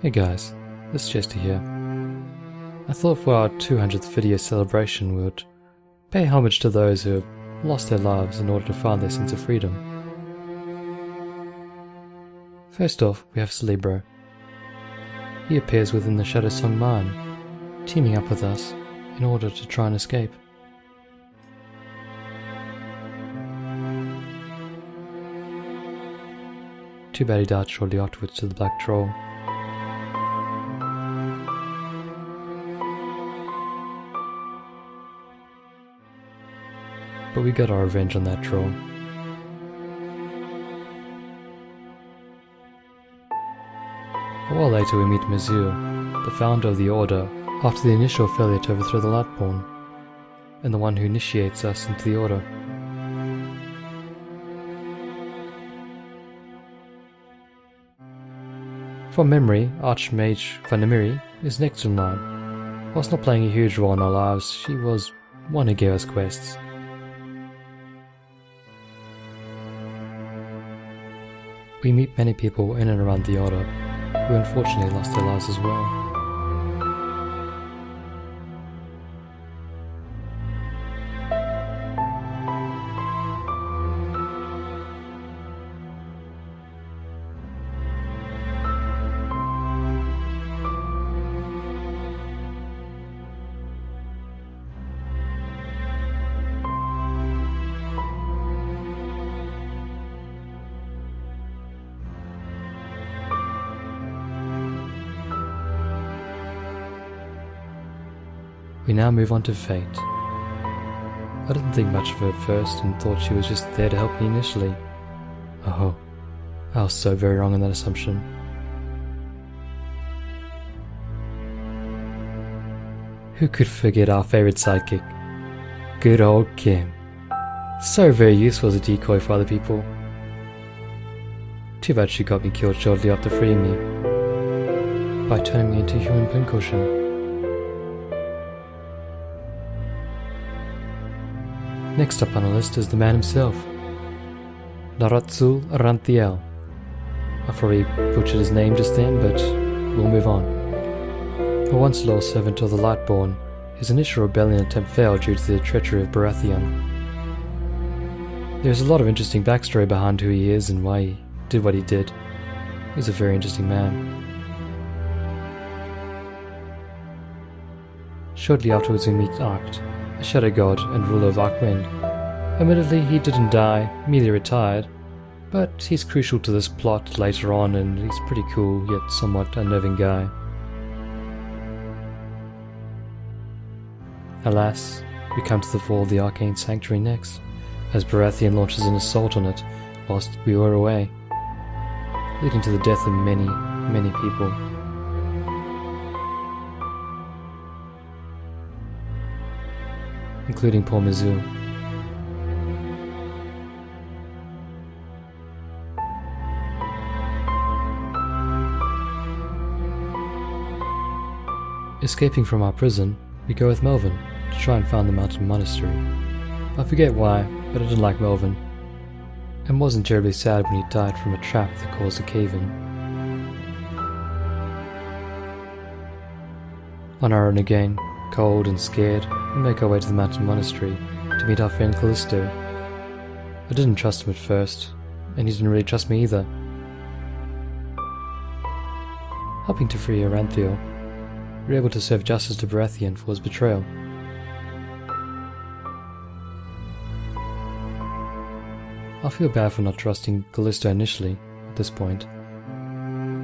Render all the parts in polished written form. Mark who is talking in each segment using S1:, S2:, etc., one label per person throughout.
S1: Hey guys, ThisJester here. I thought for our 200th video celebration we would pay homage to those who have lost their lives in order to find their sense of freedom. First off, we have Celebro. He appears within the Shadowsong mine, teaming up with us in order to try and escape. Too bad he died shortly afterwards to the Black Troll. But we got our revenge on that troll. A while later we meet Mizzou, the founder of the Order, after the initial failure to overthrow the Lightborn, and the one who initiates us into the Order. From memory, Archmage Vanamiri is next in line. Whilst not playing a huge role in our lives, she was one who gave us quests. We meet many people in and around the Order, who unfortunately lost their lives as well. We now move on to Fate. I didn't think much of her at first and thought she was just there to help me initially. Oh, I was so very wrong in that assumption. Who could forget our favourite sidekick? Good old Kim. So very useful as a decoy for other people. Too bad she got me killed shortly after freeing me, by turning me into a human pincushion. Next up on the list is the man himself, Laratsul Ranthiel. I probably butchered his name just then, but we'll move on. A once loyal servant of the Lightborn, his initial rebellion attempt failed due to the treachery of Baratheon. There's a lot of interesting backstory behind who he is and why he did what he did. He's a very interesting man. Shortly afterwards we meet Arct, a shadow god and ruler of Arkwind. Admittedly, he didn't die, merely retired, but he's crucial to this plot later on and he's a pretty cool yet somewhat unnerving guy. Alas, we come to the fall of the Arcane Sanctuary next, as Baratheon launches an assault on it whilst we were away, leading to the death of many, many people. Including poor Mizzou. Escaping from our prison, we go with Melvin to try and find the mountain monastery. I forget why, but I didn't like Melvin, and wasn't terribly sad when he died from a trap that caused a cave-in. On our own again, cold and scared, we make our way to the mountain monastery to meet our friend Callisto. I didn't trust him at first, and he didn't really trust me either. Helping to free Aranthiel, we were able to serve justice to Baratheon for his betrayal. I feel bad for not trusting Callisto initially, at this point.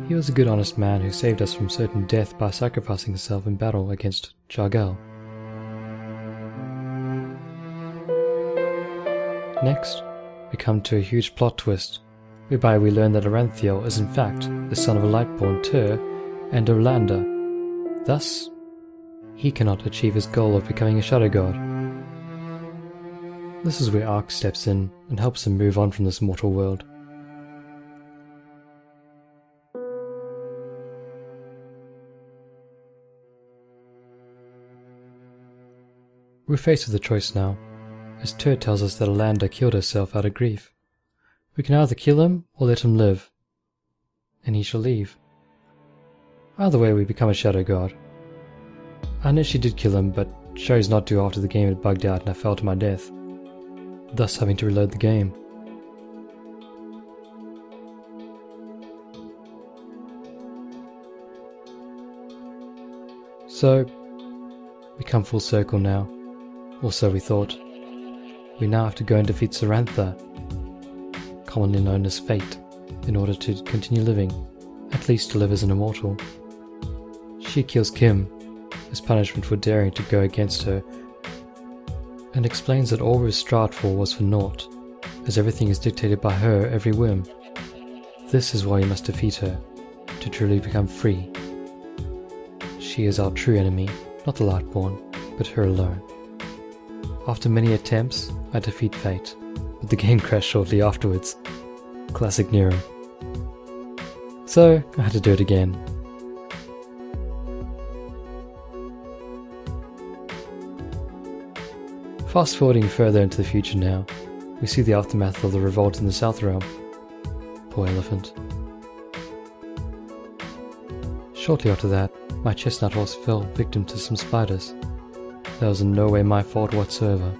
S1: He was a good honest man who saved us from certain death by sacrificing himself in battle against Jargal. Next, we come to a huge plot twist, whereby we learn that Aranthiel is in fact the son of a Lightborn Tur and Orlanda. Thus, he cannot achieve his goal of becoming a Shadow God. This is where Arc steps in and helps him move on from this mortal world. We're faced with a choice now, as Tur tells us that Orlanda killed herself out of grief. We can either kill him or let him live, and he shall leave. Either way, we become a shadow god. I initially did kill him, but chose not to after the game had bugged out and I fell to my death, thus having to reload the game. So, we come full circle now, or so we thought. We now have to go and defeat Sarantha, commonly known as Fate, in order to continue living, at least to live as an immortal. She kills Kim as punishment for daring to go against her, and explains that all we strived for was for naught, as everything is dictated by her every whim. This is why you must defeat her, to truly become free. She is our true enemy, not the Lightborn, but her alone. After many attempts, I defeat Fate, but the game crashed shortly afterwards. Classic Nehrim. So, I had to do it again. Fast forwarding further into the future now, we see the aftermath of the revolt in the South Realm. Poor elephant. Shortly after that, my chestnut horse fell victim to some spiders. That was in no way my fault whatsoever.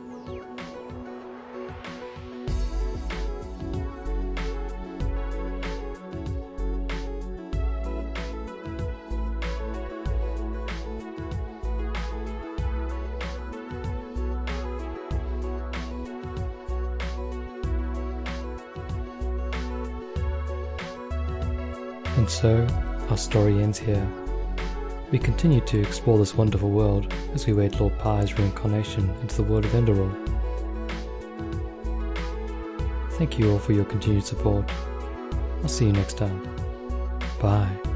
S1: And so, our story ends here. We continue to explore this wonderful world as we wait Lord Pi's reincarnation into the world of Enderall. Thank you all for your continued support. I'll see you next time. Bye.